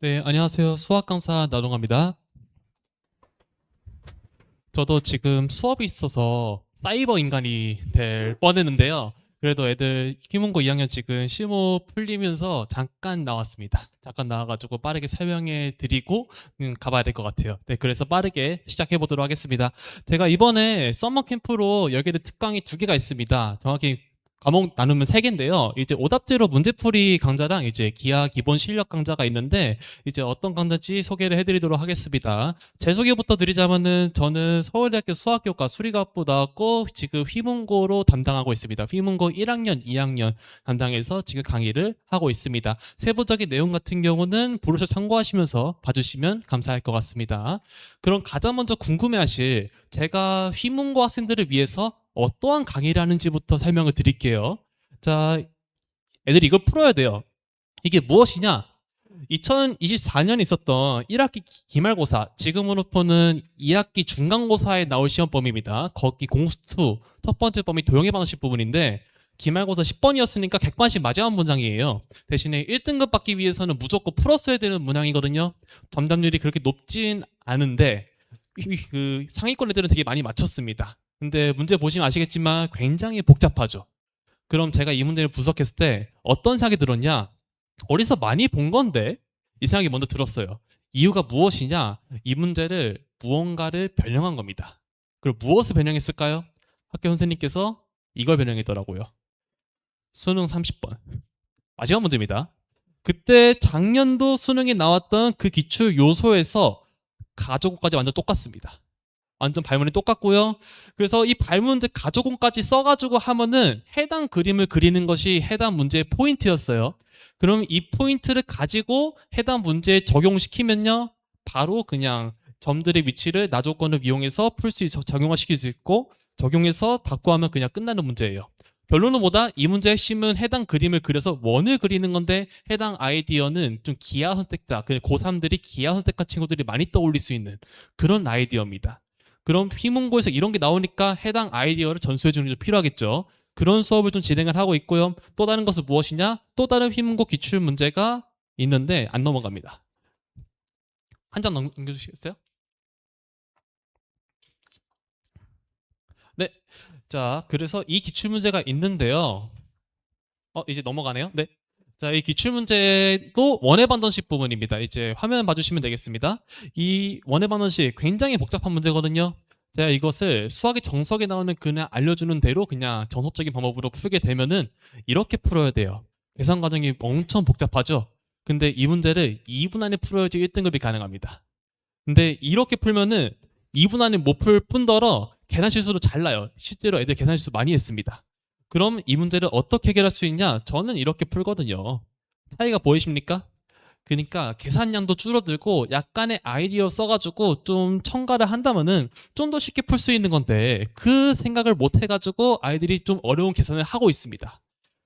네, 안녕하세요. 수학 강사 나동아입니다. 저도 지금 수업이 있어서 사이버 인간이 될 뻔했는데요. 그래도 애들 희문고 2학년 지금 실무 풀리면서 잠깐 나왔습니다. 잠깐 나와가지고 빠르게 설명해 드리고 가봐야 될 것 같아요. 네, 그래서 빠르게 시작해 보도록 하겠습니다. 제가 이번에 썸머 캠프로 열게 된 특강이 2개가 있습니다. 정확히 과목 나누면 3개인데요. 이제 오답제로 문제풀이 강좌랑 이제 기하 기본 실력 강좌가 있는데 이제 어떤 강좌인지 소개를 해드리도록 하겠습니다. 제 소개부터 드리자면은 저는 서울대학교 수학교과 수리과학부 나왔고 지금 휘문고로 담당하고 있습니다. 휘문고 1학년, 2학년 담당해서 지금 강의를 하고 있습니다. 세부적인 내용 같은 경우는 브로셔 참고하시면서 봐주시면 감사할 것 같습니다. 그럼 가장 먼저 궁금해하실 제가 휘문고 학생들을 위해서 어떠한 강의를 하는지부터 설명을 드릴게요. 자, 애들이 이걸 풀어야 돼요. 이게 무엇이냐? 2024년에 있었던 1학기 기말고사, 지금으로부터는 2학기 중간고사에 나올 시험 범위입니다. 거기 공수 첫 번째 범위 도형의 방식 부분인데 기말고사 10번이었으니까 객관식 마지막 문장이에요. 대신에 1등급 받기 위해서는 무조건 풀었어야 되는 문항이거든요. 정답률이 그렇게 높진 않은데 그 상위권 애들은 되게 많이 맞췄습니다. 근데 문제 보시면 아시겠지만 굉장히 복잡하죠. 그럼 제가 이 문제를 분석했을 때 어떤 생각이 들었냐? 어디서 많이 본 건데 이 생각이 먼저 들었어요. 이유가 무엇이냐? 이 문제를 무언가를 변형한 겁니다. 그럼 무엇을 변형했을까요? 학교 선생님께서 이걸 변형했더라고요. 수능 30번. 마지막 문제입니다. 그때 작년도 수능에 나왔던 그 기출 요소에서 가조공까지 완전 똑같습니다. 완전 발문이 똑같고요. 그래서 이 발문제 가조공까지 써가지고 하면은 해당 그림을 그리는 것이 해당 문제의 포인트였어요. 그럼 이 포인트를 가지고 해당 문제에 적용시키면요, 바로 그냥 점들의 위치를 나조건을 이용해서 풀 수 있어 적용화시킬 수 있고 적용해서 답 구하면 그냥 끝나는 문제예요. 결론은 뭐다? 이 문제의 핵심은 해당 그림을 그려서 원을 그리는 건데 해당 아이디어는 좀 기하 선택자, 고3들이 기하 선택한 친구들이 많이 떠올릴 수 있는 그런 아이디어입니다. 그럼 휘문고에서 이런 게 나오니까 해당 아이디어를 전수해 주는 게 필요하겠죠. 그런 수업을 좀 진행을 하고 있고요. 또 다른 것은 무엇이냐? 또 다른 휘문고 기출 문제가 있는데 안 넘어갑니다. 한 장 넘겨주시겠어요? 네. 자, 그래서 이 기출 문제가 있는데요. 이제 넘어가네요. 네. 자, 이 기출문제도 원의 반전식 부분입니다. 이제 화면 봐주시면 되겠습니다. 이 원의 반전식 굉장히 복잡한 문제거든요. 제가 이것을 수학의 정석에 나오는 그냥 알려주는 대로 그냥 정석적인 방법으로 풀게 되면은 이렇게 풀어야 돼요. 계산 과정이 엄청 복잡하죠. 근데 이 문제를 2분 안에 풀어야지 1등급이 가능합니다. 근데 이렇게 풀면은 2분 안에 못 풀 뿐더러 계산 실수도 잘 나요. 실제로 애들 계산 실수 많이 했습니다. 그럼 이 문제를 어떻게 해결할 수 있냐? 저는 이렇게 풀거든요. 차이가 보이십니까? 그러니까 계산량도 줄어들고 약간의 아이디어 써가지고 좀 첨가를 한다면은 좀 더 쉽게 풀 수 있는 건데 그 생각을 못 해가지고 아이들이 좀 어려운 계산을 하고 있습니다.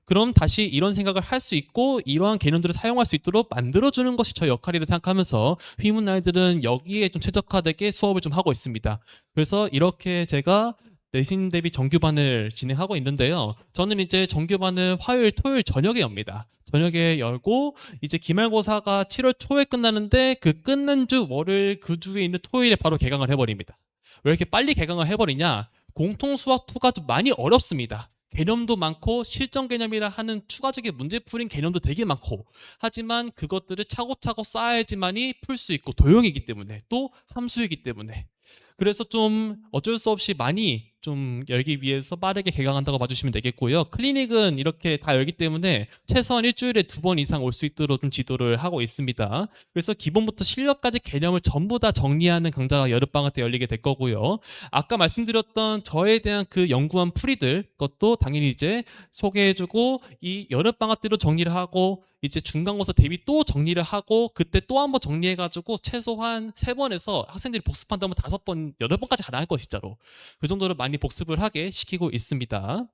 그럼 다시 이런 생각을 할 수 있고 이러한 개념들을 사용할 수 있도록 만들어주는 것이 저 역할이라 생각하면서 휘문 아이들은 여기에 좀 최적화되게 수업을 좀 하고 있습니다. 그래서 이렇게 제가 내신 대비 정규반을 진행하고 있는데요. 저는 이제 정규반을 화요일, 토요일 저녁에 엽니다. 저녁에 열고 이제 기말고사가 7월 초에 끝나는데 그 끝난 주 월요일 그 주에 있는 토요일에 바로 개강을 해버립니다. 왜 이렇게 빨리 개강을 해버리냐? 공통수학 2가 좀 많이 어렵습니다. 개념도 많고 실전 개념이라 하는 추가적인 문제풀이인 개념도 되게 많고 하지만 그것들을 차곡차곡 쌓아야지만이 풀 수 있고 도형이기 때문에 또 함수이기 때문에 그래서 좀 어쩔 수 없이 많이 좀 열기 위해서 빠르게 개강한다고 봐주시면 되겠고요. 클리닉은 이렇게 다 열기 때문에 최소한 일주일에 2번 이상 올 수 있도록 좀 지도를 하고 있습니다. 그래서 기본부터 실력까지 개념을 전부 다 정리하는 강좌가 여름방학 때 열리게 될 거고요. 아까 말씀드렸던 저에 대한 그 연구한 풀이들 것도 당연히 이제 소개해주고 이 여름방학 때로 정리를 하고 이제 중간고사 대비 또 정리를 하고 그때 또 한번 정리해가지고 최소한 3번에서 학생들이 복습한다면 5번, 8번까지 가능할 거 진짜로. 그 정도로 많이 복습을 하게 시키고 있습니다.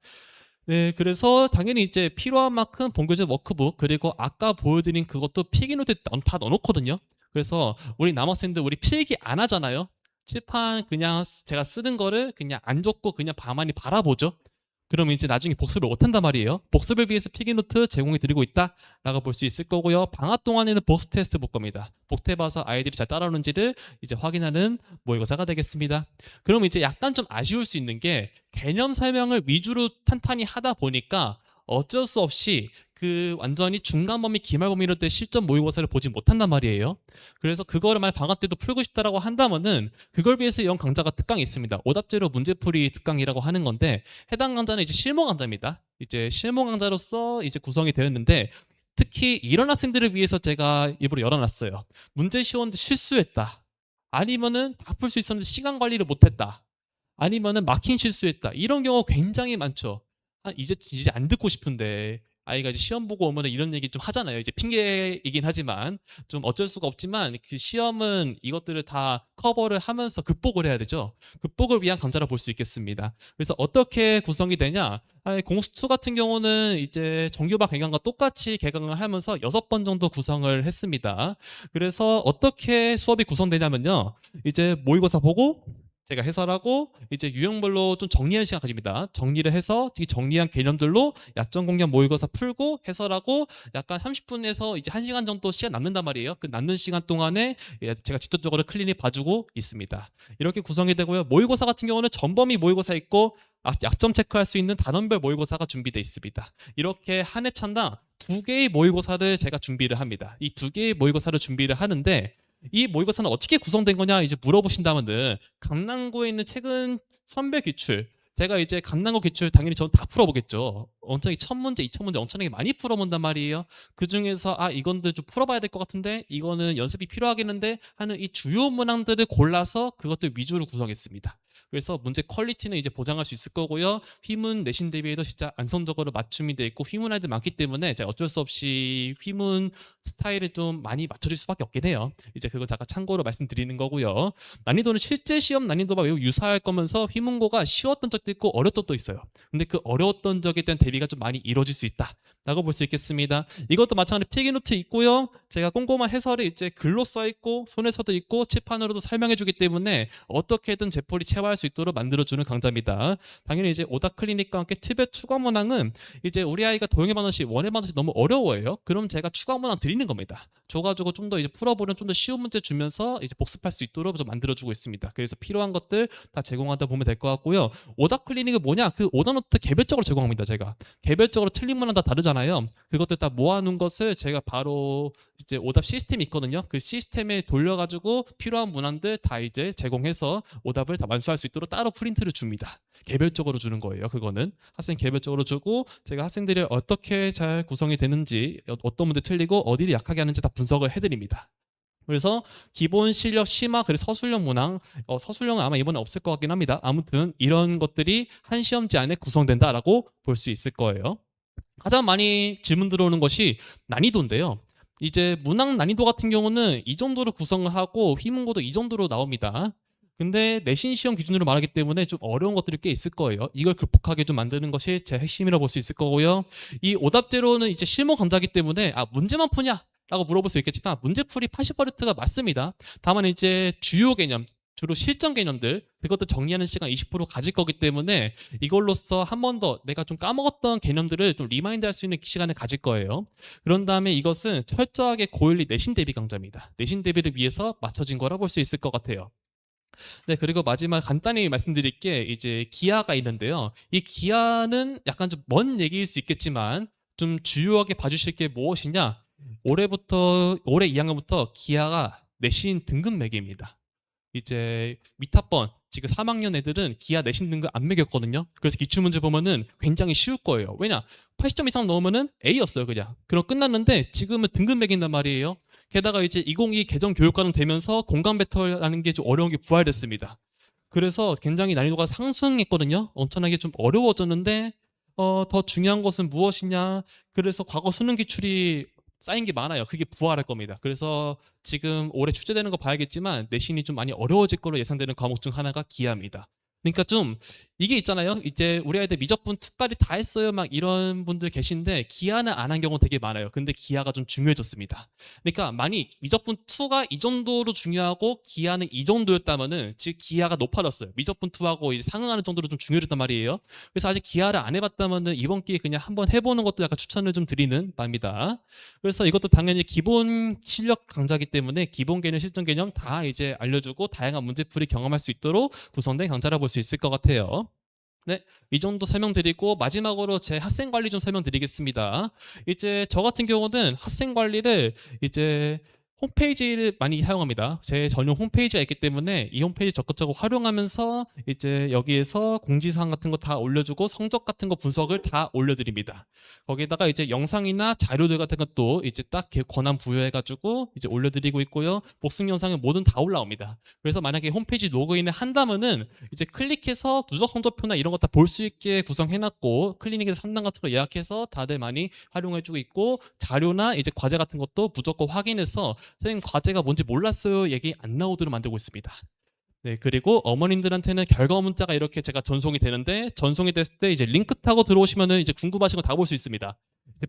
네, 그래서 당연히 이제 필요한 만큼 본교재 워크북 그리고 아까 보여드린 그것도 필기노트에 다 넣어놓거든요. 그래서 우리 남학생들 우리 필기 안 하잖아요. 칠판 그냥 제가 쓰는 거를 그냥 안 적고 그냥 가만히 바라보죠. 그러면 이제 나중에 복습을 못한단 말이에요. 복습을 위해서 필기노트 제공해 드리고 있다라고 볼 수 있을 거고요. 방학 동안에는 복습 테스트 볼 겁니다. 복습해봐서 아이들이 잘 따라오는지를 이제 확인하는 모의고사가 되겠습니다. 그럼 이제 약간 좀 아쉬울 수 있는 게 개념 설명을 위주로 탄탄히 하다 보니까 어쩔 수 없이 그 완전히 중간 범위, 기말 범위로 때 실전 모의고사를 보지 못한단 말이에요. 그래서 그거를 만약 방학 때도 풀고 싶다라고 한다면은 그걸 위해서 이런 강좌가 특강이 있습니다. 오답제로 문제풀이 특강이라고 하는 건데 해당 강좌는 이제 실무 강좌입니다. 이제 실무 강좌로서 이제 구성이 되었는데 특히 이런 학생들을 위해서 제가 일부러 열어놨어요. 문제 쉬웠는데 실수했다. 아니면은 다 풀 수 있었는데 시간 관리를 못했다. 아니면은 마킹 실수했다. 이런 경우 굉장히 많죠. 이제 안 듣고 싶은데 아이가 이제 시험 보고 오면 이런 얘기 좀 하잖아요. 이제 핑계이긴 하지만 좀 어쩔 수가 없지만 그 시험은 이것들을 다 커버를 하면서 극복을 해야 되죠. 극복을 위한 강좌라 볼 수 있겠습니다. 그래서 어떻게 구성이 되냐? 공수2 같은 경우는 이제 정규반 개강과 똑같이 개강을 하면서 6번 정도 구성을 했습니다. 그래서 어떻게 수업이 구성되냐면요. 이제 모의고사 보고 제가 해설하고 이제 유형별로 좀 정리하는 시간 가집니다. 정리를 해서 이 정리한 개념들로 약점 공략 모의고사 풀고 해설하고 약간 30분에서 이제 1시간 정도 시간 남는단 말이에요. 그 남는 시간 동안에 제가 직접적으로 클리닉 봐주고 있습니다. 이렇게 구성이 되고요. 모의고사 같은 경우는 전범위 모의고사 있고 약점 체크할 수 있는 단원별 모의고사가 준비되어 있습니다. 이렇게 한 해 차당 2개의 모의고사를 제가 준비를 합니다. 이 2개의 모의고사를 준비를 하는데 이 모의고사는 어떻게 구성된 거냐 이제 물어보신다면은 강남구에 있는 최근 선별 기출 제가 이제 강남구 기출 당연히 저는 다 풀어보겠죠. 엄청나게 1000문제, 2000문제 엄청나게 많이 풀어본단 말이에요. 그 중에서 이건들 좀 풀어봐야 될 것 같은데 이거는 연습이 필요하겠는데 하는 이 주요 문항들을 골라서 그것들 위주로 구성했습니다. 그래서 문제 퀄리티는 이제 보장할 수 있을 거고요. 휘문 내신 대비에도 진짜 안성적으로 맞춤이 돼 있고 휘문 아이들 많기 때문에 제가 어쩔 수 없이 휘문 스타일을 좀 많이 맞춰줄 수밖에 없긴 해요. 이제 그거 잠깐 참고로 말씀드리는 거고요. 난이도는 실제 시험 난이도와 매우 유사할 거면서 휘문고가 쉬웠던 적도 있고 어려웠던 적도 있어요. 근데 그 어려웠던 적에 대한 대비가 좀 많이 이루어질 수 있다. 라고 볼 수 있겠습니다. 이것도 마찬가지로 필기노트 있고요. 제가 꼼꼼한 해설이 이제 글로 써 있고 손에서도 있고 칠판으로도 설명해 주기 때문에 어떻게든 제풀이 체화할 수 있도록 만들어주는 강좌입니다. 당연히 이제 오답 클리닉과 함께 팁의 추가 문항은 이제 우리 아이가 도형의 반원식, 원의 반원식 너무 어려워해요. 그럼 제가 추가 문항 드리는 겁니다. 줘가지고 좀 더 이제 풀어보는 좀 더 쉬운 문제 주면서 이제 복습할 수 있도록 좀 만들어주고 있습니다. 그래서 필요한 것들 다 제공하다 보면 될 것 같고요. 오답 클리닉은 뭐냐? 그 오답 노트 개별적으로 제공합니다. 제가 개별적으로 틀린 문항 다 다르잖아요. 그것들 다 모아놓은 것을 제가 바로 이제 오답 시스템이 있거든요. 그 시스템에 돌려가지고 필요한 문항들 다 이제 제공해서 오답을 다 완수할 수 있도록 따로 프린트를 줍니다. 개별적으로 주는 거예요. 그거는 학생 개별적으로 주고 제가 학생들이 어떻게 잘 구성이 되는지 어떤 문제 틀리고 어디를 약하게 하는지 다 분석을 해드립니다. 그래서 기본 실력 심화 그리고 서술형 문항 서술형은 아마 이번에 없을 것 같긴 합니다. 아무튼 이런 것들이 한 시험지 안에 구성된다라고 볼 수 있을 거예요. 가장 많이 질문 들어오는 것이 난이도인데요. 이제 문항 난이도 같은 경우는 이 정도로 구성을 하고 휘문고도 이 정도로 나옵니다. 근데 내신 시험 기준으로 말하기 때문에 좀 어려운 것들이 꽤 있을 거예요. 이걸 극복하게 좀 만드는 것이 제 핵심이라고 볼 수 있을 거고요. 이 오답제로는 이제 실무 강좌이기 때문에 문제만 푸냐? 라고 물어볼 수 있겠지만 문제풀이 80%가 맞습니다. 다만 이제 주요 개념 주로 실전 개념들 그것도 정리하는 시간 20% 가질 거기 때문에 이걸로써 한 번 더 내가 좀 까먹었던 개념들을 좀 리마인드 할 수 있는 시간을 가질 거예요. 그런 다음에 이것은 철저하게 고윤리 내신 대비 강좌입니다. 내신 대비를 위해서 맞춰진 거라 볼 수 있을 것 같아요. 네, 그리고 마지막 간단히 말씀드릴 게 이제 기하가 있는데요. 이 기하는 약간 좀 먼 얘기일 수 있겠지만 좀 주요하게 봐주실 게 무엇이냐? 올해 2학년부터 기하가 내신 등급 매기입니다. 이제 위탁번 지금 3학년 애들은 기하 내신 등급 안 매겼거든요. 그래서 기출문제 보면은 굉장히 쉬울 거예요. 왜냐? 80점 이상 넣으면은 A였어요, 그냥. 그럼 끝났는데 지금은 등급 매긴단 말이에요. 게다가 이제 2022 개정 교육과정 되면서 공감 배터라는 게 좀 어려운 게 부활됐습니다. 그래서 굉장히 난이도가 상승했거든요. 엄청나게 좀 어려워졌는데 더 중요한 것은 무엇이냐? 그래서 과거 수능 기출이 쌓인 게 많아요. 그게 부활할 겁니다. 그래서 지금 올해 출제되는 거 봐야겠지만 내신이 좀 많이 어려워질 걸로 예상되는 과목 중 하나가 기하입니다. 그러니까 좀 이게 있잖아요. 이제 우리 아이들 미적분 2까지 다 했어요. 막 이런 분들 계신데 기하는 안 한 경우 되게 많아요. 근데 기하가 좀 중요해졌습니다. 그러니까 만약 미적분 2가 이 정도로 중요하고 기하는 이 정도였다면은 즉 기하가 높아졌어요. 미적분 2하고 이제 상응하는 정도로 좀 중요했단 말이에요. 그래서 아직 기하를 안 해봤다면은 이번 기회에 그냥 한번 해보는 것도 약간 추천을 좀 드리는 바입니다. 그래서 이것도 당연히 기본 실력 강좌이기 때문에 기본 개념, 실전 개념 다 이제 알려주고 다양한 문제풀이 경험할 수 있도록 구성된 강좌라 볼 수 있을 것 같아요. 네, 이 정도 설명드리고 마지막으로 제 학생 관리 좀 설명드리겠습니다. 이제 저 같은 경우는 학생 관리를 이제 홈페이지를 많이 사용합니다. 제 전용 홈페이지가 있기 때문에 이 홈페이지 적극적으로 활용하면서 이제 여기에서 공지사항 같은 거 다 올려주고 성적 같은 거 분석을 다 올려드립니다. 거기다가 이제 영상이나 자료들 같은 것도 이제 딱 권한 부여해가지고 이제 올려드리고 있고요. 복습 영상은 뭐든 다 올라옵니다. 그래서 만약에 홈페이지 로그인을 한다면은 이제 클릭해서 누적 성적표나 이런 거 다 볼 수 있게 구성해놨고 클리닉에서 상담 같은 거 예약해서 다들 많이 활용해주고 있고 자료나 이제 과제 같은 것도 무조건 확인해서 선생님 과제가 뭔지 몰랐어요 얘기 안 나오도록 만들고 있습니다. 네, 그리고 어머님들한테는 결과 문자가 이렇게 제가 전송이 되는데 전송이 됐을 때 이제 링크 타고 들어오시면은 이제 궁금하신 거 다 볼 수 있습니다.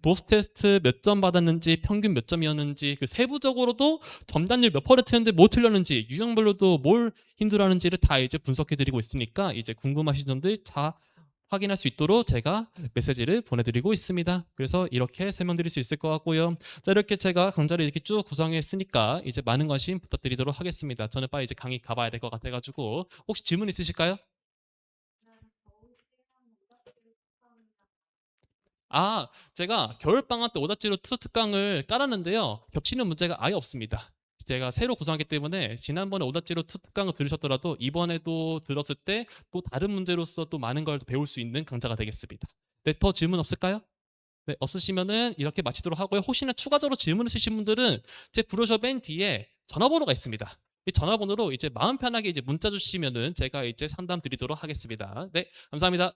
보스 테스트 몇 점 받았는지 평균 몇 점이었는지 그 세부적으로도 점단율 몇 퍼센트였는데 뭐 틀렸는지 유형별로도 뭘 힘들어하는지를 다 이제 분석해 드리고 있으니까 이제 궁금하신 점들 다 확인할 수 있도록 제가 메시지를 보내드리고 있습니다. 그래서 이렇게 설명드릴 수 있을 것 같고요. 자, 이렇게 제가 강좌를 이렇게 쭉 구성했으니까 이제 많은 관심 부탁드리도록 하겠습니다. 저는 빨리 이제 강의 가봐야 될 것 같아가지고 혹시 질문 있으실까요? 아, 제가 겨울방학 때 오답지로 투 특강을 깔았는데요. 겹치는 문제가 아예 없습니다. 제가 새로 구성하기 때문에 지난번에 오답지로 투 특강을 들으셨더라도 이번에도 들었을 때 또 다른 문제로서 또 많은 걸 배울 수 있는 강좌가 되겠습니다. 네, 더 질문 없을까요? 네, 없으시면은 이렇게 마치도록 하고요. 혹시나 추가적으로 질문 있으신 분들은 제 브로셔 맨 뒤에 전화번호가 있습니다. 이 전화번호로 이제 마음 편하게 이제 문자 주시면은 제가 이제 상담 드리도록 하겠습니다. 네, 감사합니다.